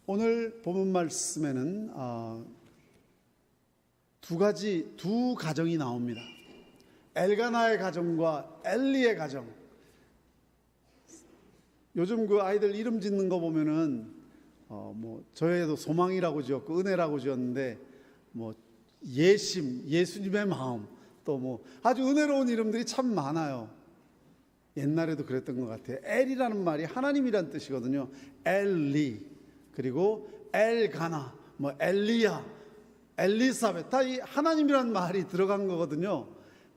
오늘 본문 말씀에는 두 가정이 나옵니다. 엘가나의 가정과 엘리의 가정. 요즘 그 아이들 이름 짓는 거 보면은 저희도 소망이라고 지었고 은혜라고 지었는데 예심, 예수님의 마음, 또 아주 은혜로운 이름들이 참 많아요. 옛날에도 그랬던 것 같아요. 엘이라는 말이 하나님이란 뜻이거든요. 엘리, 그리고 엘가나, 엘리야, 엘리사벳, 다 이 하나님이란 말이 들어간 거거든요.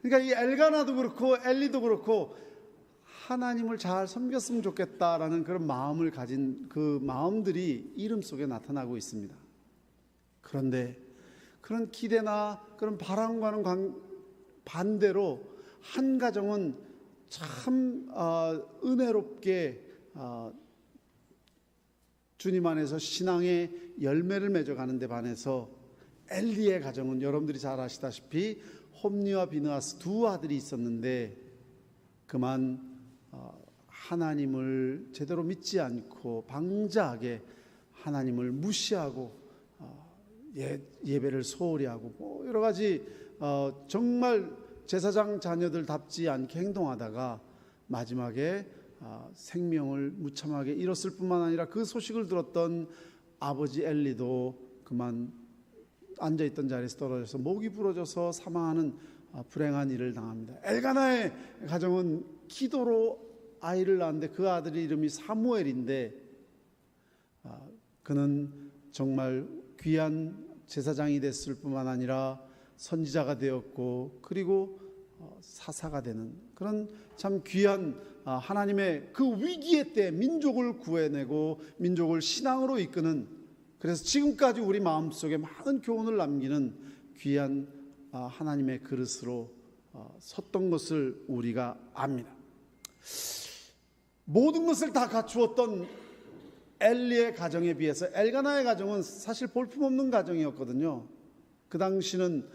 그러니까 이 엘가나도 그렇고 엘리도 그렇고 하나님을 잘 섬겼으면 좋겠다라는 그런 마음을 가진 그 마음들이 이름 속에 나타나고 있습니다. 그런데 그런 기대나 그런 바람과는 반대로 한 가정은 참 은혜롭게 주님 안에서 신앙의 열매를 맺어가는 데 반해서 엘리의 가정은 여러분들이 잘 아시다시피 홈니와 비느하스 두 아들이 있었는데 그만 하나님을 제대로 믿지 않고 방자하게 하나님을 무시하고 예배를 소홀히 하고 여러 가지 정말 제사장 자녀들답지 않게 행동하다가 마지막에 생명을 무참하게 잃었을 뿐만 아니라 그 소식을 들었던 아버지 엘리도 그만 앉아있던 자리에서 떨어져서 목이 부러져서 사망하는 불행한 일을 당합니다. 엘가나의 가정은 기도로 아이를 낳았는데 그 아들의 이름이 사무엘인데 그는 정말 귀한 제사장이 됐을 뿐만 아니라 선지자가 되었고 그리고 사사가 되는 그런 참 귀한 하나님의 그 위기의 때 민족을 구해내고 민족을 신앙으로 이끄는, 그래서 지금까지 우리 마음속에 많은 교훈을 남기는 귀한 하나님의 그릇으로 섰던 것을 우리가 압니다. 모든 것을 다 갖추었던 엘리의 가정에 비해서 엘가나의 가정은 사실 볼품없는 가정이었거든요. 그 당시는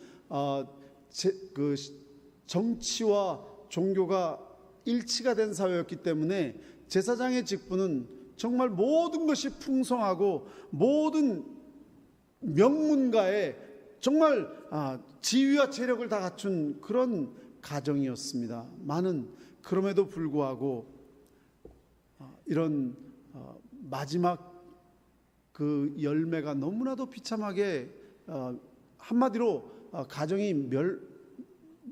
그 정치와 종교가 일치가 된 사회였기 때문에 제사장의 직분은 정말 모든 것이 풍성하고 모든 명문가의 정말 지위와 체력을 다 갖춘 그런 가정이었습니다. 그럼에도 불구하고 이런 마지막 그 열매가 너무나도 비참하게 한마디로 가정이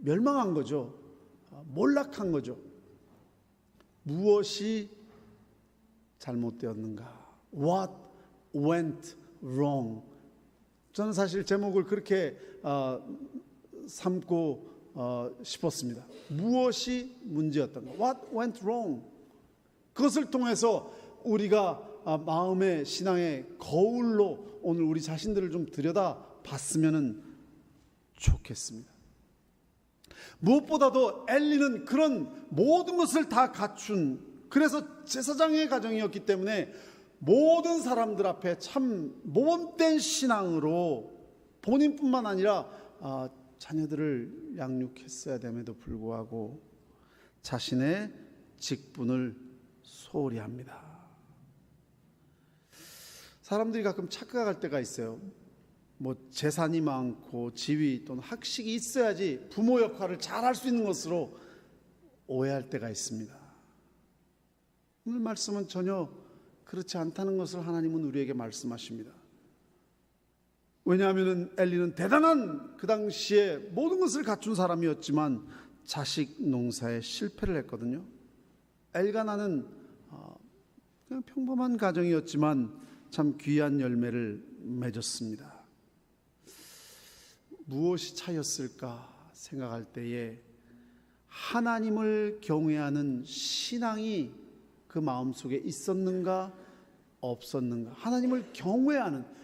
멸망한 거죠. 몰락한 거죠. 무엇이 잘못되었는가? What went wrong? 저는 사실 제목을 그렇게 삼고 싶었습니다. 무엇이 문제였던가? What went wrong? 그것을 통해서 우리가 마음의 신앙의 거울로 오늘 우리 자신들을 좀 들여다 봤으면 좋겠습니다. 무엇보다도 엘리는 그런 모든 것을 다 갖춘, 그래서 제사장의 가정이었기 때문에 모든 사람들 앞에 참 모범된 신앙으로 본인뿐만 아니라 자녀들을 양육했어야 됨에도 불구하고 자신의 직분을 소홀히 합니다. 사람들이 가끔 착각할 때가 있어요. 재산이 많고 지위 또는 학식이 있어야지 부모 역할을 잘 할 수 있는 것으로 오해할 때가 있습니다. 오늘 말씀은 전혀 그렇지 않다는 것을 하나님은 우리에게 말씀하십니다. 왜냐하면 엘리는 대단한 그 당시에 모든 것을 갖춘 사람이었지만 자식 농사에 실패를 했거든요. 엘가나는 그냥 평범한 가정이었지만 참 귀한 열매를 맺었습니다. 무엇이 차이였을까 생각할 때에 하나님을 경외하는 신앙이 그 마음속에 있었는가 없었는가. 하나님을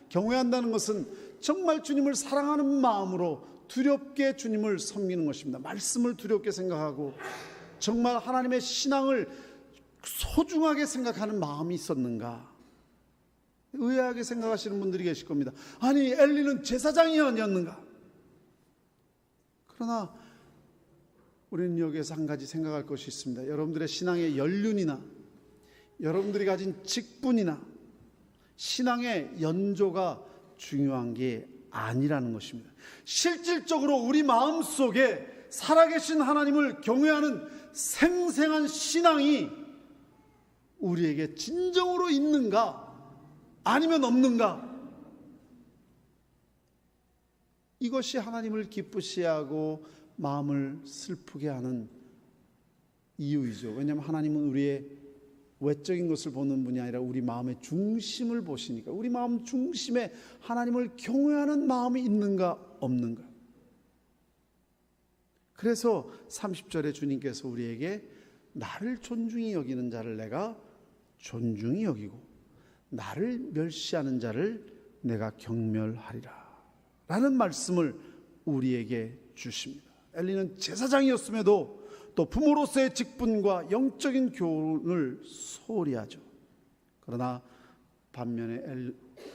경외한다는 것은 정말 주님을 사랑하는 마음으로 두렵게 주님을 섬기는 것입니다. 말씀을 두렵게 생각하고 정말 하나님의 신앙을 소중하게 생각하는 마음이 있었는가. 의아하게 생각하시는 분들이 계실 겁니다. 아니 엘리는 제사장이 아니었는가. 그러나 우리는 여기에서 한 가지 생각할 것이 있습니다. 여러분들의 신앙의 연륜이나 여러분들이 가진 직분이나 신앙의 연조가 중요한 게 아니라는 것입니다. 실질적으로 우리 마음속에 살아계신 하나님을 경외하는 생생한 신앙이 우리에게 진정으로 있는가 아니면 없는가, 이것이 하나님을 기쁘시게 하고 마음을 슬프게 하는 이유이죠. 왜냐하면 하나님은 우리의 외적인 것을 보는 분이 아니라 우리 마음의 중심을 보시니까, 우리 마음 중심에 하나님을 경외하는 마음이 있는가 없는가. 그래서 30절에 주님께서 우리에게 나를 존중히 여기는 자를 내가 존중히 여기고 나를 멸시하는 자를 내가 경멸하리라 라는 말씀을 우리에게 주십니다. 엘리는 제사장이었음에도 또 부모로서의 직분과 영적인 교훈을 소홀히 하죠. 그러나 반면에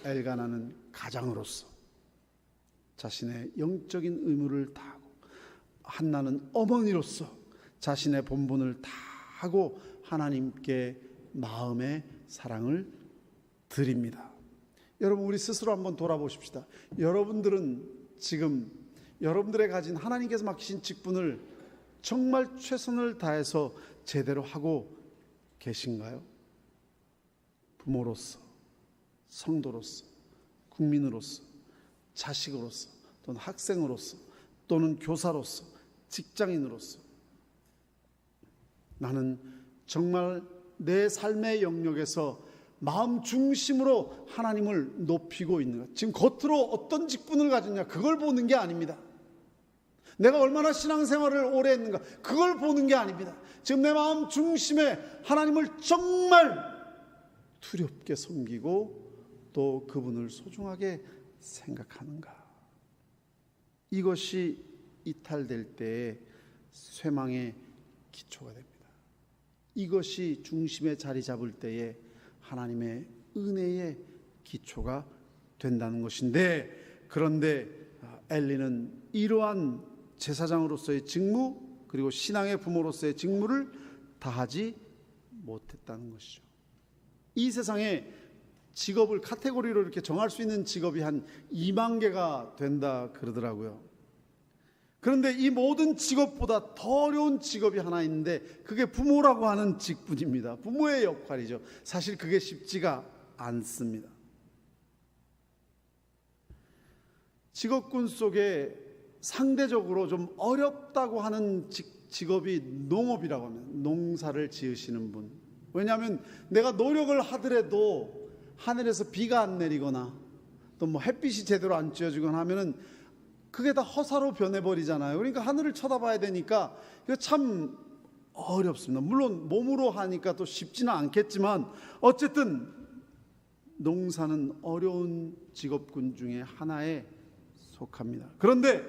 엘가나는 가장으로서 자신의 영적인 의무를 다하고, 한나는 어머니로서 자신의 본분을 다하고 하나님께 마음의 사랑을 드립니다. 여러분, 우리 스스로 한번 돌아보십시다. 여러분들은 지금 여러분들의 가진 하나님께서 맡기신 직분을 정말 최선을 다해서 제대로 하고 계신가요? 부모로서, 성도로서, 국민으로서, 자식으로서, 또는 학생으로서, 또는 교사로서, 직장인으로서 나는 정말 내 삶의 영역에서 마음 중심으로 하나님을 높이고 있는가? 지금 겉으로 어떤 직분을 가졌냐, 그걸 보는 게 아닙니다. 내가 얼마나 신앙생활을 오래 했는가, 그걸 보는 게 아닙니다. 지금 내 마음 중심에 하나님을 정말 두렵게 섬기고 또 그분을 소중하게 생각하는가. 이것이 이탈될 때의 쇠망의 기초가 됩니다. 이것이 중심에 자리 잡을 때에 하나님의 은혜의 기초가 된다는 것인데, 그런데 엘리는 이러한 제사장으로서의 직무, 그리고 신앙의 부모로서의 직무를 다하지 못했다는 것이죠. 이 세상에 직업을 카테고리로 이렇게 정할 수 있는 직업이 한 2만 개가 된다 그러더라고요. 그런데 이 모든 직업보다 더 어려운 직업이 하나 있는데 그게 부모라고 하는 직분입니다. 부모의 역할이죠. 사실 그게 쉽지가 않습니다. 직업군 속에 상대적으로 좀 어렵다고 하는 직업이 농업이라고 합니다. 농사를 지으시는 분. 왜냐하면 내가 노력을 하더라도 하늘에서 비가 안 내리거나 또 뭐 햇빛이 제대로 안 쬐어지거나 하면은 그게 다 허사로 변해버리잖아요. 그러니까 하늘을 쳐다봐야 되니까 이거 참 어렵습니다. 물론 몸으로 하니까 또 쉽지는 않겠지만 어쨌든 농사는 어려운 직업군 중에 하나에 속합니다. 그런데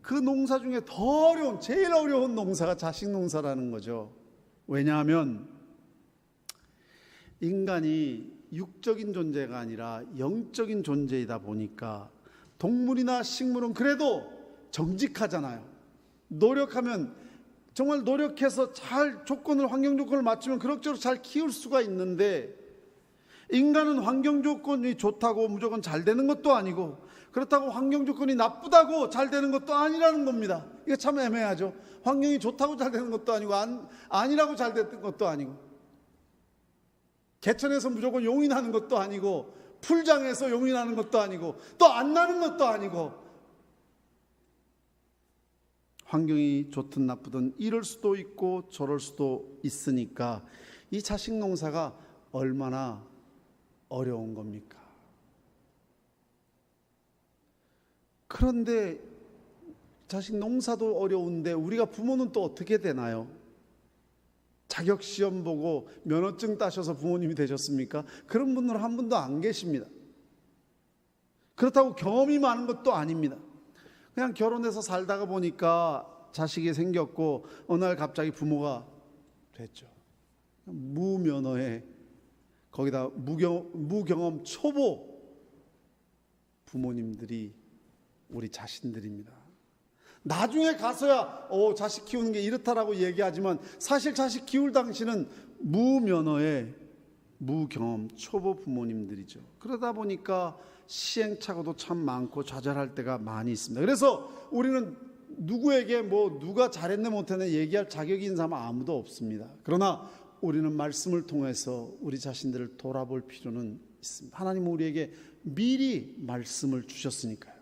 그 농사 중에 더 어려운, 제일 어려운 농사가 자식 농사라는 거죠. 왜냐하면 인간이 육적인 존재가 아니라 영적인 존재이다 보니까 동물이나 식물은 그래도 정직하잖아요. 노력하면, 정말 노력해서 잘 환경 조건을 맞추면 그럭저럭 잘 키울 수가 있는데, 인간은 환경 조건이 좋다고 무조건 잘 되는 것도 아니고, 그렇다고 환경 조건이 나쁘다고 잘 되는 것도 아니라는 겁니다. 이게 참 애매하죠. 환경이 좋다고 잘 되는 것도 아니고 아니라고 잘 되는 것도 아니고, 개천에서 무조건 용이 나는 것도 아니고, 풀장에서 용이 나는 것도 아니고, 또 안 나는 것도 아니고, 환경이 좋든 나쁘든 이럴 수도 있고 저럴 수도 있으니까 이 자식 농사가 얼마나 어려운 겁니까? 그런데 자식 농사도 어려운데 우리가 부모는 또 어떻게 되나요? 자격시험 보고 면허증 따셔서 부모님이 되셨습니까? 그런 분들은 한 분도 안 계십니다. 그렇다고 경험이 많은 것도 아닙니다. 그냥 결혼해서 살다가 보니까 자식이 생겼고 어느 날 갑자기 부모가 됐죠. 무면허에 거기다 무경험 초보 부모님들이 우리 자신들입니다. 나중에 가서야 자식 키우는 게 이렇다라고 얘기하지만 사실 자식 키울 당시는 무면허에 무경험 초보 부모님들이죠. 그러다 보니까 시행착오도 참 많고 좌절할 때가 많이 있습니다. 그래서 우리는 누구에게 누가 잘했네 못했네 얘기할 자격이 있는 사람은 아무도 없습니다. 그러나 우리는 말씀을 통해서 우리 자신들을 돌아볼 필요는 있습니다. 하나님은 우리에게 미리 말씀을 주셨으니까요.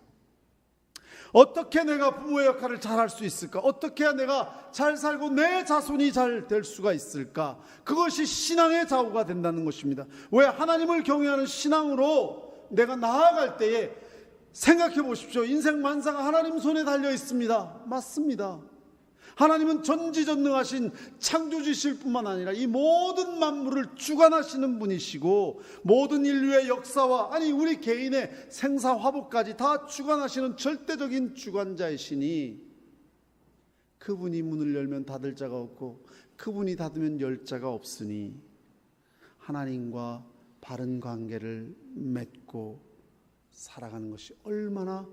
어떻게 내가 부모의 역할을 잘할 수 있을까? 어떻게 해야 내가 잘 살고 내 자손이 잘 될 수가 있을까? 그것이 신앙의 좌우가 된다는 것입니다. 왜? 하나님을 경외하는 신앙으로 내가 나아갈 때에 생각해 보십시오. 인생 만사가 하나님 손에 달려 있습니다. 맞습니다. 하나님은 전지전능하신 창조주실 뿐만 아니라 이 모든 만물을 주관하시는 분이시고 모든 인류의 역사와 우리 개인의 생사화복까지 다 주관하시는 절대적인 주관자이시니 그분이 문을 열면 닫을 자가 없고 그분이 닫으면 열 자가 없으니 하나님과 바른 관계를 맺고 살아가는 것이 얼마나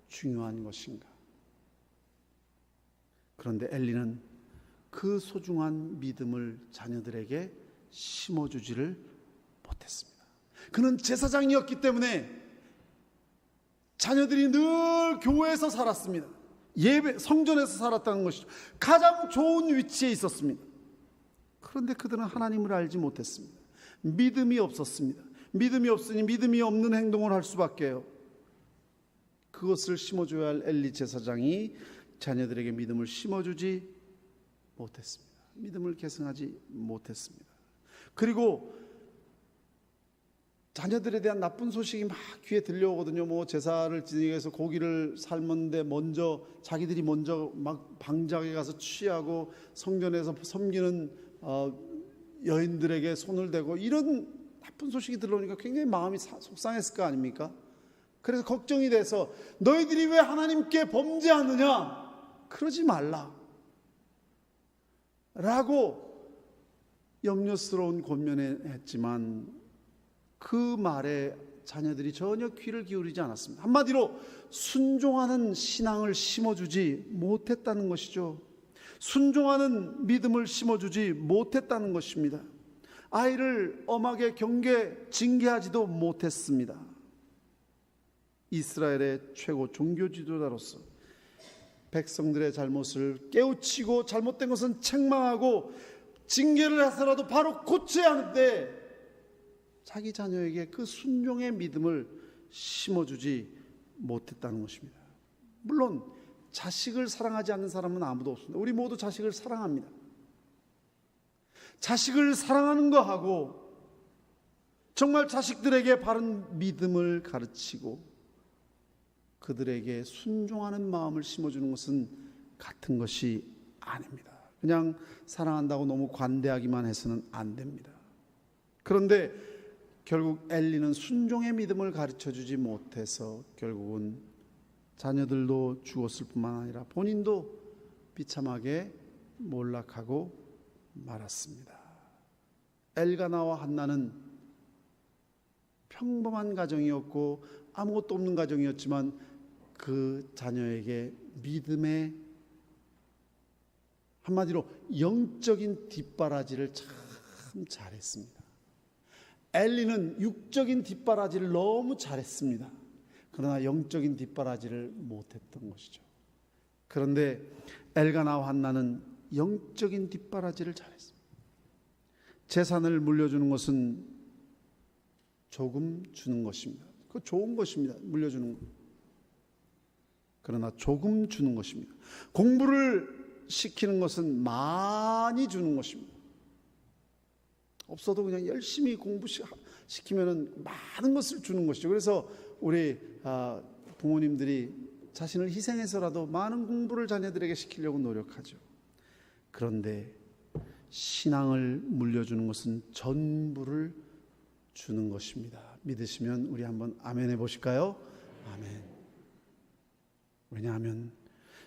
중요한 것인가. 그런데 엘리는 그 소중한 믿음을 자녀들에게 심어주지를 못했습니다. 그는 제사장이었기 때문에 자녀들이 늘 교회에서 살았습니다. 예배, 성전에서 살았다는 것이죠. 가장 좋은 위치에 있었습니다. 그런데 그들은 하나님을 알지 못했습니다. 믿음이 없었습니다. 믿음이 없으니 믿음이 없는 행동을 할 수밖에요. 그것을 심어줘야 할 엘리 제사장이 자녀들에게 믿음을 심어주지 못했습니다. 믿음을 계승하지 못했습니다. 그리고 자녀들에 대한 나쁜 소식이 막 귀에 들려오거든요. 제사를 지내기 위해서 고기를 삶았는데 자기들이 먼저 막 방작에 가서 취하고 성전에서 섬기는 여인들에게 손을 대고 이런 나쁜 소식이 들려오니까 굉장히 마음이 속상했을 거 아닙니까? 그래서 걱정이 돼서 너희들이 왜 하나님께 범죄하느냐? 그러지 말라 라고 염려스러운 권면을 했지만 그 말에 자녀들이 전혀 귀를 기울이지 않았습니다. 한마디로 순종하는 신앙을 심어주지 못했다는 것이죠. 순종하는 믿음을 심어주지 못했다는 것입니다. 아이를 엄하게 징계하지도 못했습니다. 이스라엘의 최고 종교 지도자로서 백성들의 잘못을 깨우치고 잘못된 것은 책망하고 징계를 해서라도 바로 고쳐야 하는데 자기 자녀에게 그 순종의 믿음을 심어주지 못했다는 것입니다. 물론 자식을 사랑하지 않는 사람은 아무도 없습니다. 우리 모두 자식을 사랑합니다. 자식을 사랑하는 거하고 정말 자식들에게 바른 믿음을 가르치고 그들에게 순종하는 마음을 심어주는 것은 같은 것이 아닙니다. 그냥 사랑한다고 너무 관대하기만 해서는 안 됩니다. 그런데 결국 엘리는 순종의 믿음을 가르쳐주지 못해서 결국은 자녀들도 죽었을 뿐만 아니라 본인도 비참하게 몰락하고 말았습니다. 엘가나와 한나는 평범한 가정이었고 아무것도 없는 가정이었지만 그 자녀에게 믿음의 한마디로 영적인 뒷바라지를 참 잘했습니다. 엘리는 육적인 뒷바라지를 너무 잘했습니다. 그러나 영적인 뒷바라지를 못했던 것이죠. 그런데 엘가나와 한나는 영적인 뒷바라지를 잘했습니다. 재산을 물려주는 것은 조금 주는 것입니다. 그거 좋은 것입니다. 물려주는 것. 그러나 조금 주는 것입니다. 공부를 시키는 것은 많이 주는 것입니다. 없어도 그냥 열심히 공부시키면 많은 것을 주는 것이죠. 그래서 우리 부모님들이 자신을 희생해서라도 많은 공부를 자녀들에게 시키려고 노력하죠. 그런데 신앙을 물려주는 것은 전부를 주는 것입니다. 믿으시면 우리 한번 아멘 해보실까요? 아멘. 왜냐하면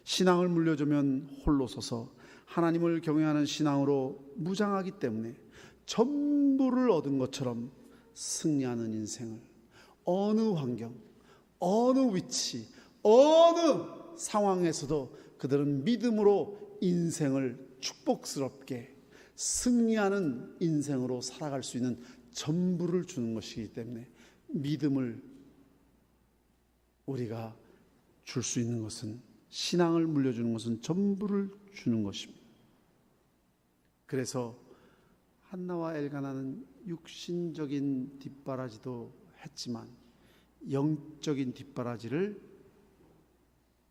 신앙을 물려주면 홀로 서서 하나님을 경외하는 신앙으로 무장하기 때문에 전부를 얻은 것처럼 승리하는 인생을 어느 환경, 어느 위치, 어느 상황에서도 그들은 믿음으로 인생을 축복스럽게 승리하는 인생으로 살아갈 수 있는 전부를 주는 것이기 때문에 믿음을 우리가 줄 수 있는 것은, 신앙을 물려주는 것은 전부를 주는 것입니다. 그래서 한나와 엘가나는 육신적인 뒷바라지도 했지만 영적인 뒷바라지를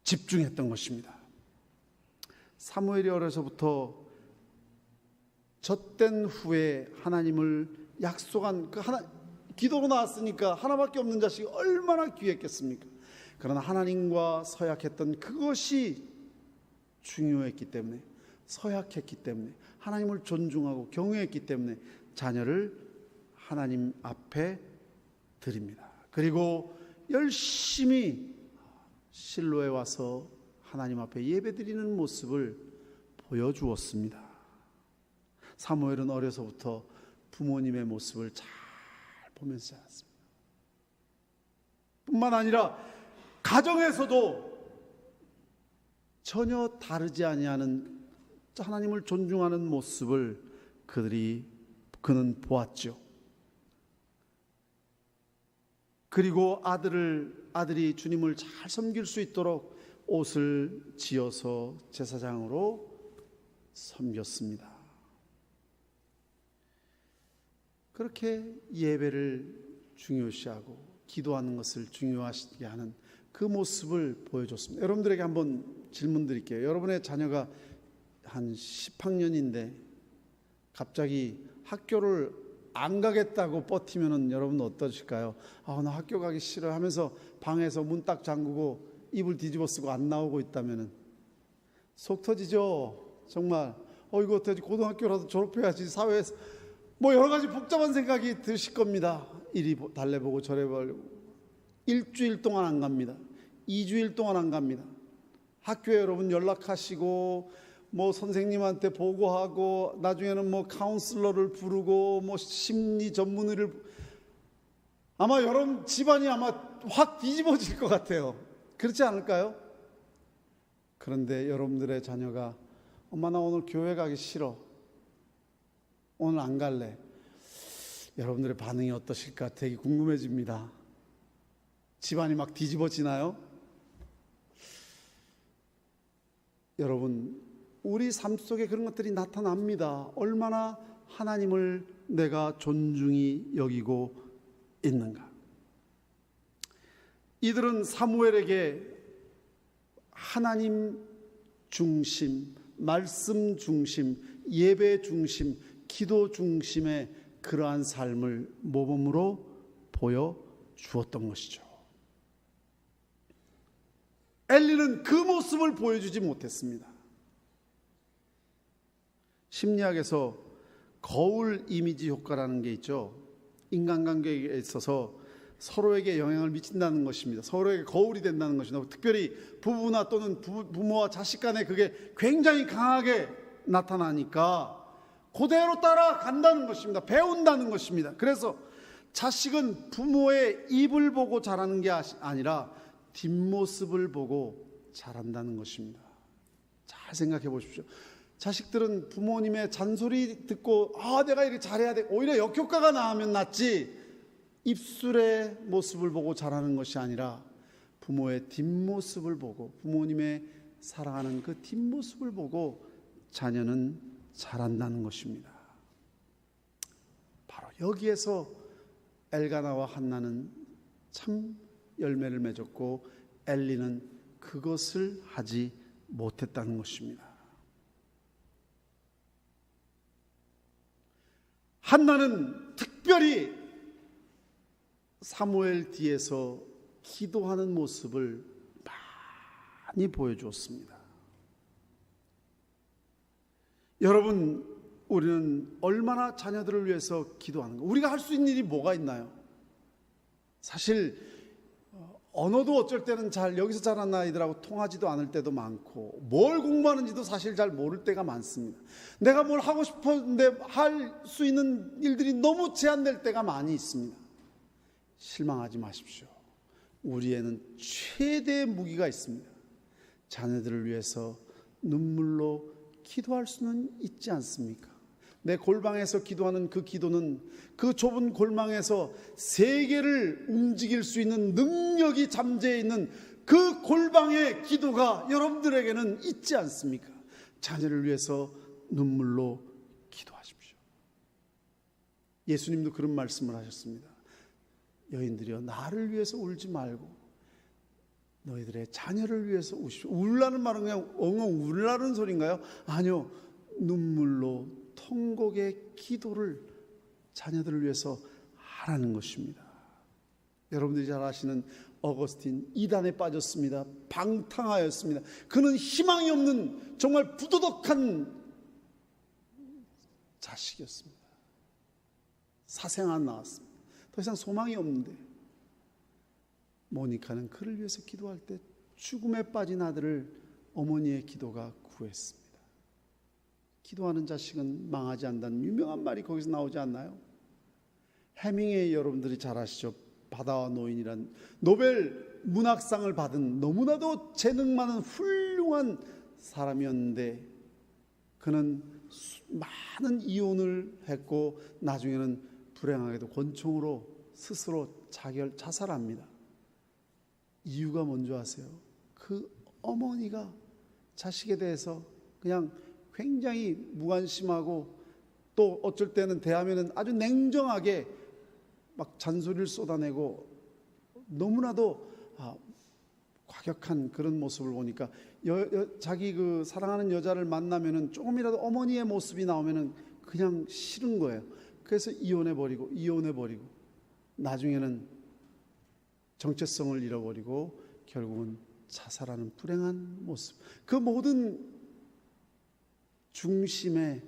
집중했던 것입니다. 사무엘이 어려서부터 젖된 후에 하나님을 약속한 기도로 나왔으니까 하나밖에 없는 자식이 얼마나 귀했겠습니까? 그러나 하나님과 서약했던 그것이 중요했기 때문에, 서약했기 때문에, 하나님을 존중하고 경외했기 때문에 자녀를 하나님 앞에 드립니다. 그리고 열심히 실로에 와서 하나님 앞에 예배드리는 모습을 보여주었습니다. 사무엘은 어려서부터 부모님의 모습을 잘 보면서 자랐습니다. 뿐만 아니라 가정에서도 전혀 다르지 아니하는 하나님을 존중하는 모습을 그는 보았죠. 그리고 아들이 주님을 잘 섬길 수 있도록 옷을 지어서 제사장으로 섬겼습니다. 그렇게 예배를 중요시하고 기도하는 것을 중요하시게 하는 그 모습을 보여줬습니다. 여러분들에게 한번 질문 드릴게요. 여러분의 자녀가 한 10학년인데 갑자기 학교를 안 가겠다고 버티면은 여러분 어떠실까요? 나 학교 가기 싫어 하면서 방에서 문 딱 잠그고 이불 뒤집어 쓰고 안 나오고 있다면은 속 터지죠. 정말 이거 어떡하지? 고등학교라도 졸업해야지. 사회에서 여러 가지 복잡한 생각이 드실 겁니다. 이리 달래보고 저래보고 일주일 동안 안 갑니다. 2주일 동안 안 갑니다. 학교에 여러분 연락하시고 선생님한테 보고하고 나중에는 카운슬러를 부르고 심리 전문의를, 아마 여러분 집안이 아마 확 뒤집어질 것 같아요. 그렇지 않을까요? 그런데 여러분들의 자녀가 엄마 나 오늘 교회 가기 싫어, 오늘 안 갈래. 여러분들의 반응이 어떠실까 되게 궁금해집니다. 집안이 막 뒤집어지나요? 여러분, 우리 삶 속에 그런 것들이 나타납니다. 얼마나 하나님을 내가 존중히 여기고 있는가. 이들은 사무엘에게 하나님 중심, 말씀 중심, 예배 중심, 기도 중심의 그러한 삶을 모범으로 보여주었던 것이죠. 엘리는 그 모습을 보여주지 못했습니다. 심리학에서 거울 이미지 효과라는 게 있죠. 인간관계에 있어서 서로에게 영향을 미친다는 것입니다. 서로에게 거울이 된다는 것입니다. 특별히 부부나 또는 부모와 자식 간에 그게 굉장히 강하게 나타나니까 그대로 따라간다는 것입니다. 배운다는 것입니다. 그래서 자식은 부모의 입을 보고 자라는 게 아니라 뒷모습을 보고 자란다는 것입니다. 잘 생각해 보십시오. 자식들은 부모님의 잔소리 듣고 내가 이렇게 잘해야 돼, 오히려 역효과가 나면 낫지, 입술의 모습을 보고 자라는 것이 아니라 부모의 뒷모습을 보고, 부모님의 사랑하는 그 뒷모습을 보고 자녀는 자란다는 것입니다. 바로 여기에서 엘가나와 한나는 참 열매를 맺었고 엘리는 그것을 하지 못했다는 것입니다. 한나는 특별히 사무엘 뒤에서 기도하는 모습을 많이 보여주었습니다. 여러분, 우리는 얼마나 자녀들을 위해서 기도하는가? 우리가 할 수 있는 일이 뭐가 있나요? 사실 언어도 어쩔 때는 여기서 자란 아이들하고 통하지도 않을 때도 많고, 뭘 공부하는지도 사실 잘 모를 때가 많습니다. 내가 뭘 하고 싶었는데 할 수 있는 일들이 너무 제한될 때가 많이 있습니다. 실망하지 마십시오. 우리에는 최대의 무기가 있습니다. 자녀들을 위해서 눈물로 기도할 수는 있지 않습니까? 내 골방에서 기도하는 그 기도는 그 좁은 골방에서 세계를 움직일 수 있는 능력이 잠재해 있는 그 골방의 기도가 여러분들에게는 있지 않습니까? 자녀를 위해서 눈물로 기도하십시오. 예수님도 그런 말씀을 하셨습니다. 여인들이여, 나를 위해서 울지 말고 너희들의 자녀를 위해서 우십시오. 울라는 말은 그냥 엉엉 울라는 소리인가요? 아니요, 눈물로 통곡의 기도를 자녀들을 위해서 하라는 것입니다. 여러분들이 잘 아시는 어거스틴, 이단에 빠졌습니다. 방탕하였습니다. 그는 희망이 없는 정말 부도덕한 자식이었습니다. 사생아 나왔습니다. 더 이상 소망이 없는데 모니카는 그를 위해서 기도할 때 죽음에 빠진 아들을 어머니의 기도가 구했습니다. 기도하는 자식은 망하지 않는다는 유명한 말이 거기서 나오지 않나요? 해밍웨이 여러분들이 잘 아시죠? 바다와 노인이란 노벨 문학상을 받은 너무나도 재능 많은 훌륭한 사람이었는데 그는 많은 이혼을 했고 나중에는 불행하게도 권총으로 스스로 자살합니다. 이유가 뭔지 아세요? 그 어머니가 자식에 대해서 그냥 굉장히 무관심하고 또 어쩔 때는 대하면은 아주 냉정하게 막 잔소리를 쏟아내고 너무나도 과격한 그런 모습을 보니까 자기 그 사랑하는 여자를 만나면은 조금이라도 어머니의 모습이 나오면은 그냥 싫은 거예요. 그래서 이혼해버리고 나중에는 정체성을 잃어버리고 결국은 자살하는 불행한 모습. 그 모든 중심에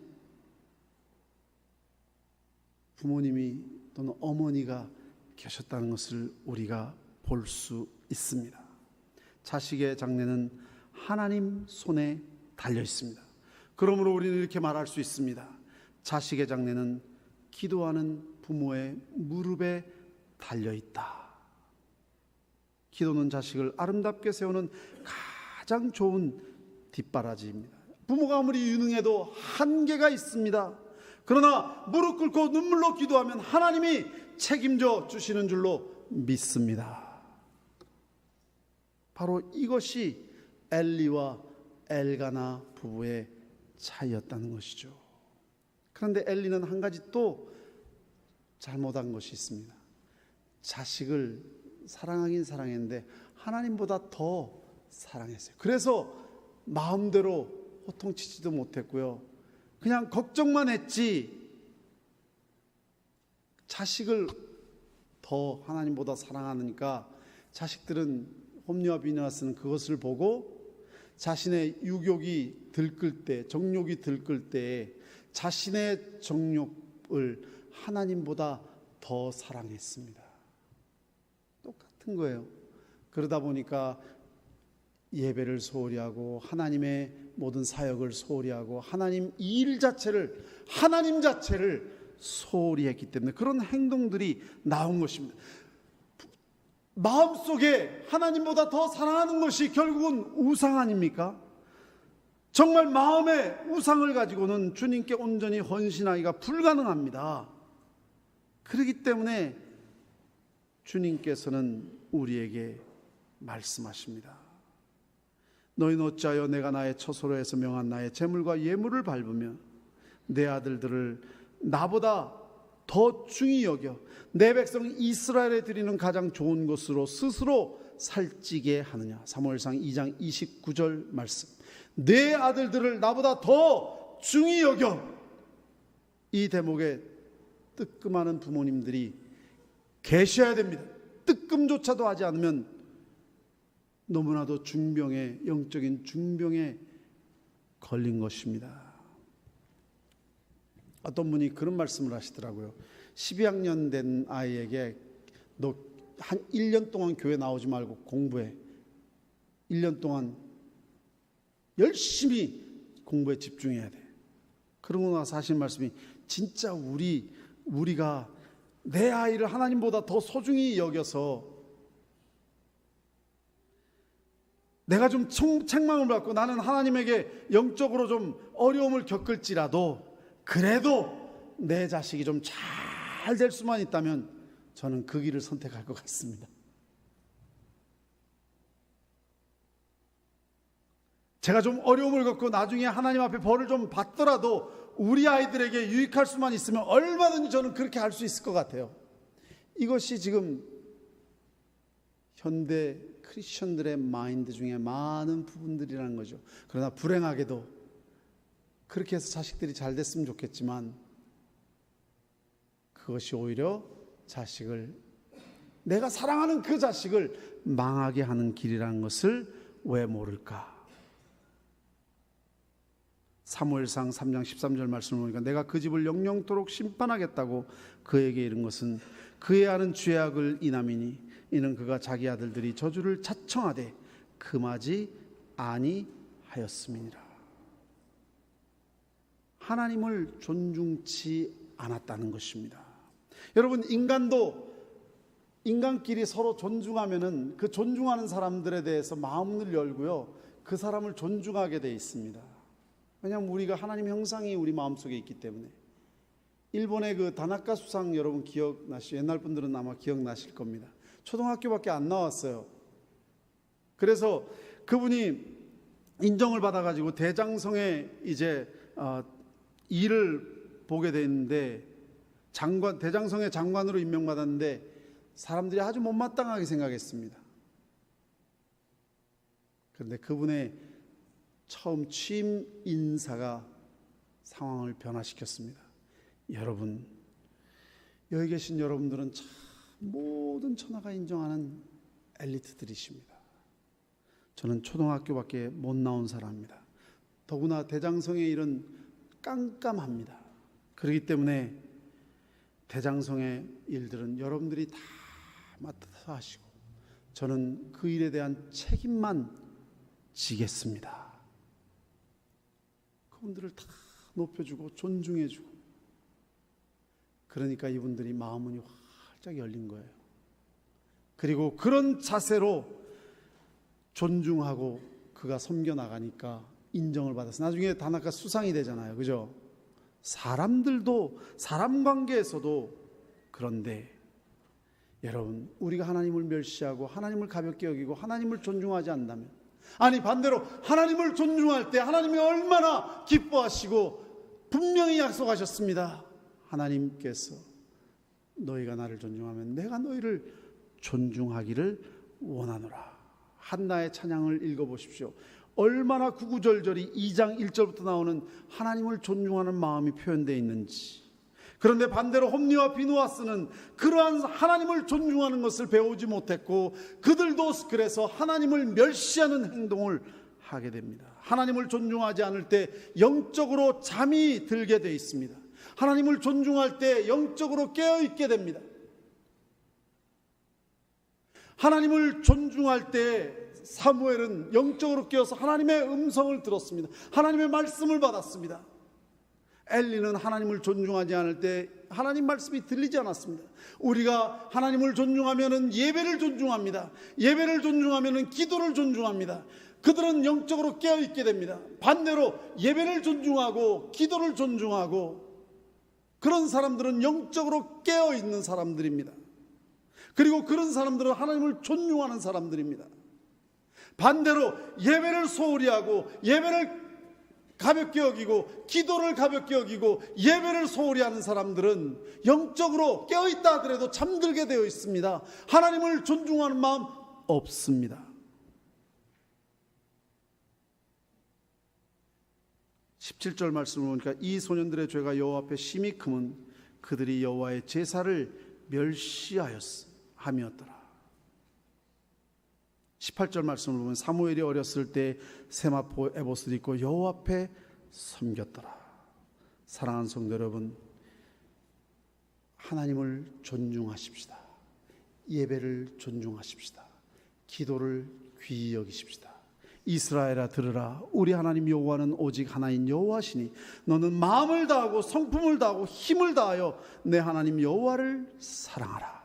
부모님이 또는 어머니가 계셨다는 것을 우리가 볼 수 있습니다. 자식의 장래는 하나님 손에 달려 있습니다. 그러므로 우리는 이렇게 말할 수 있습니다. 자식의 장래는 기도하는 부모의 무릎에 달려 있다. 기도는 자식을 아름답게 세우는 가장 좋은 뒷바라지입니다. 부모가 아무리 유능해도 한계가 있습니다. 그러나 무릎 꿇고 눈물로 기도하면 하나님이 책임져 주시는 줄로 믿습니다. 바로 이것이 엘리와 엘가나 부부의 차이였다는 것이죠. 그런데 엘리는 한 가지 또 잘못한 것이 있습니다. 자식을 사랑하긴 사랑했는데 하나님보다 더 사랑했어요. 그래서 마음대로 호통치지도 못했고요. 그냥 걱정만 했지 자식을 더 하나님보다 사랑하니까 자식들은 홈리와 비느하스는 그것을 보고 자신의 유욕이 들끓을 때, 정욕이 들끓을 때 자신의 정욕을 하나님보다 더 사랑했습니다. 똑같은 거예요. 그러다 보니까 예배를 소홀히 하고 하나님의 모든 사역을 소홀히 하고 하나님 일 자체를, 하나님 자체를 소홀히 했기 때문에 그런 행동들이 나온 것입니다. 마음속에 하나님보다 더 사랑하는 것이 결국은 우상 아닙니까? 정말 마음에 우상을 가지고는 주님께 온전히 헌신하기가 불가능합니다. 그렇기 때문에 주님께서는 우리에게 말씀하십니다. 너희는 어찌하여 내가 나의 처소로 해서 명한 나의 제물과 예물을 밟으며 내 아들들을 나보다 더 중히 여겨 내 백성 이스라엘에 드리는 가장 좋은 것으로 스스로 살찌게 하느냐. 사무엘상 2장 29절 말씀. 내 아들들을 나보다 더 중히 여겨. 이 대목에 뜨끔하는 부모님들이 계셔야 됩니다. 뜨끔조차도 하지 않으면 너무나도 중병에, 영적인 중병에 걸린 것입니다. 어떤 분이 그런 말씀을 하시더라고요. 12학년 된 아이에게 너 한 1년 동안 교회 나오지 말고 공부해. 1년 동안 열심히 공부에 집중해야 돼. 그러고 나서 하신 말씀이 진짜 우리가 내 아이를 하나님보다 더 소중히 여겨서 내가 좀 책망을 받고 나는 하나님에게 영적으로 좀 어려움을 겪을지라도 그래도 내 자식이 좀 잘 될 수만 있다면 저는 그 길을 선택할 것 같습니다. 제가 좀 어려움을 겪고 나중에 하나님 앞에 벌을 좀 받더라도 우리 아이들에게 유익할 수만 있으면 얼마든지 저는 그렇게 할 수 있을 것 같아요. 이것이 지금 현대 크리스천들의 마인드 중에 많은 부분들이라는 거죠. 그러나 불행하게도 그렇게 해서 자식들이 잘 됐으면 좋겠지만 그것이 오히려 자식을, 내가 사랑하는 그 자식을 망하게 하는 길이라는 것을 왜 모를까? 사무엘상 3장 13절 말씀을 보니까 내가 그 집을 영영토록 심판하겠다고 그에게 이른 것은 그의 아는 죄악을 인함이니 이는 그가 자기 아들들이 저주를 자청하되 금하지 아니하였음이니라. 하나님을 존중치 않았다는 것입니다. 여러분, 인간끼리 서로 존중하면은 그 존중하는 사람들에 대해서 마음을 열고요, 그 사람을 존중하게 돼 있습니다. 왜냐하면 우리가 하나님의 형상이 우리 마음속에 있기 때문에. 일본의 그 다나카 수상 여러분 기억나시죠? 옛날 분들은 아마 기억나실 겁니다. 초등학교밖에 안 나왔어요. 그래서 그분이 인정을 받아가지고 대장성에 이제 일을 보게 됐는데, 대장성의 장관으로 임명받았는데 사람들이 아주 못마땅하게 생각했습니다. 그런데 그분의 처음 취임 인사가 상황을 변화시켰습니다. 여러분, 여기 계신 여러분들은 참 모든 천하가 인정하는 엘리트들이십니다. 저는 초등학교밖에 못 나온 사람입니다. 더구나 대장성의 일은 깜깜합니다. 그렇기 때문에 대장성의 일들은 여러분들이 다 맡아서 하시고 저는 그 일에 대한 책임만 지겠습니다. 그분들을 다 높여주고 존중해주고, 그러니까 이분들이 마음문이 활짝 열린 거예요. 그리고 그런 자세로 존중하고 그가 섬겨나가니까 인정을 받아서 나중에 다나카 수상이 되잖아요. 그죠? 사람들도, 사람 관계에서도. 그런데 여러분, 우리가 하나님을 멸시하고 하나님을 가볍게 여기고 하나님을 존중하지 않는다면, 아니 반대로 하나님을 존중할 때 하나님이 얼마나 기뻐하시고 분명히 약속하셨습니다. 하나님께서 너희가 나를 존중하면 내가 너희를 존중하기를 원하노라. 한나의 찬양을 읽어보십시오. 얼마나 구구절절히 2장 1절부터 나오는 하나님을 존중하는 마음이 표현되어 있는지. 그런데 반대로 홈리와 비누아스는 그러한 하나님을 존중하는 것을 배우지 못했고 그들도 그래서 하나님을 멸시하는 행동을 하게 됩니다. 하나님을 존중하지 않을 때 영적으로 잠이 들게 되어 있습니다. 하나님을 존중할 때 영적으로 깨어있게 됩니다. 하나님을 존중할 때 사무엘은 영적으로 깨어서 하나님의 음성을 들었습니다. 하나님의 말씀을 받았습니다. 엘리는 하나님을 존중하지 않을 때 하나님 말씀이 들리지 않았습니다. 우리가 하나님을 존중하면은 예배를 존중합니다. 예배를 존중하면은 기도를 존중합니다. 그들은 영적으로 깨어있게 됩니다. 반대로 예배를 존중하고 기도를 존중하고 그런 사람들은 영적으로 깨어있는 사람들입니다. 그리고 그런 사람들은 하나님을 존중하는 사람들입니다. 반대로 예배를 소홀히 하고 예배를 가볍게 여기고 기도를 가볍게 여기고 예배를 소홀히 하는 사람들은 영적으로 깨어있다 하더라도 잠들게 되어 있습니다. 하나님을 존중하는 마음 없습니다. 17절 말씀을 보니까 이 소년들의 죄가 여호와 앞에 심히 크면 그들이 여호와의 제사를 멸시하였음이었더라. 18절 말씀을 보면 사무엘이 어렸을 때 세마포 에봇을 입고 여호와 앞에 섬겼더라. 사랑하는 성도 여러분, 하나님을 존중하십시다. 예배를 존중하십시다. 기도를 귀히 여기십시다. 이스라엘아 들으라. 우리 하나님 여호와는 오직 하나인 여호와시니 너는 마음을 다하고 성품을 다하고 힘을 다하여 내 하나님 여호와를 사랑하라.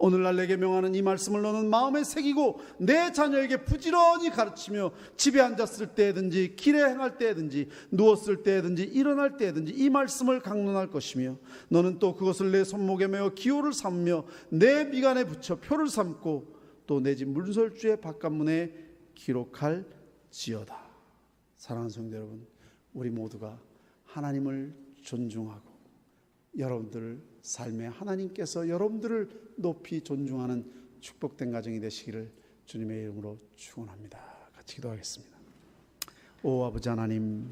오늘날 내게 명하는 이 말씀을 너는 마음에 새기고 내 자녀에게 부지런히 가르치며 집에 앉았을 때든지 길에 행할 때든지 누웠을 때든지 일어날 때든지 이 말씀을 강론할 것이며 너는 또 그것을 내 손목에 메어 기호를 삼으며 내 미간에 붙여 표를 삼고 또 내 집 문설주의 바깥문에 기록할지어다. 사랑하는 성도 여러분, 우리 모두가 하나님을 존중하고 여러분들 삶에 하나님께서 여러분들을 높이 존중하는 축복된 가정이 되시기를 주님의 이름으로 축원합니다. 같이 기도하겠습니다. 오 아버지 하나님,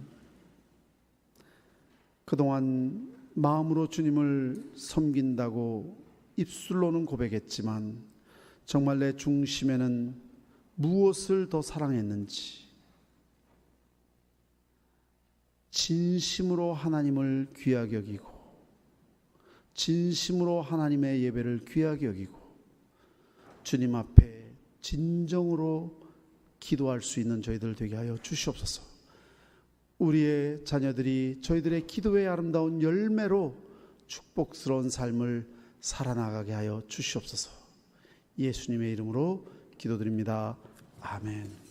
그동안 마음으로 주님을 섬긴다고 입술로는 고백했지만 정말 내 중심에는 무엇을 더 사랑했는지, 진심으로 하나님을 귀하게 여기고 진심으로 하나님의 예배를 귀하게 여기고 주님 앞에 진정으로 기도할 수 있는 저희들 되게 하여 주시옵소서. 우리의 자녀들이 저희들의 기도의 아름다운 열매로 축복스러운 삶을 살아나가게 하여 주시옵소서. 예수님의 이름으로 기도드립니다. 아멘.